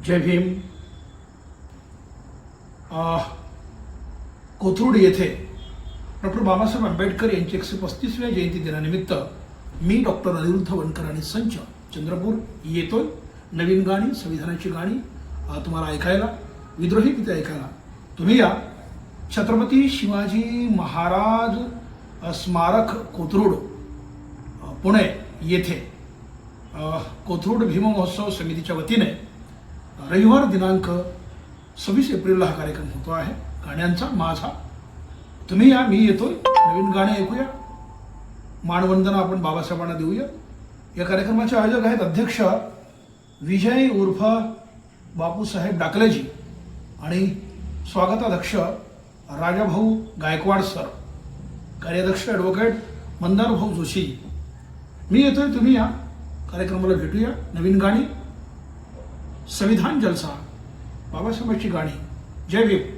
जय भीम. कोथरूड येथे डॉक्टर बाबासाहेब आंबेडकर यांची 135व्या जयंती दिनानिमित्त मी डॉक्टर अनिरुद्ध वनकर आणि संच चंद्रपूर येतोय. नवीन गाणी, संविधानाची गाणी तुम्हाला ऐकायला, विद्रोही गीते ऐकायला तुम्ही या. छत्रपती शिवाजी महाराज स्मारक कोथरूड पुणे येथे कोथरूड भीम महोत्सव समितीच्या वतीने रविवार दिनांक 26 एप्रिलला हा कार्यक्रम होतो आहे. गाण्यांचा माझा. तुम्ही या, मी येतोय. नवीन गाणे ऐकूया, मानवंदना आपण बाबासाहेबांना देऊया. या कार्यक्रमाचे आयोजक आहेत अध्यक्ष विजय उर्फ बापूसाहेब डाकलेजी आणि स्वागताध्यक्ष राजाभाऊ गायकवाड सर, कार्याध्यक्ष ॲडव्होकेट मंदारभाऊ जोशी. मी येतोय, तुम्ही या. कार्यक्रमाला भेटूया. नवीन गाणी, संविधान जलसा, बाबासाहेबांची गाणी. जय भीम.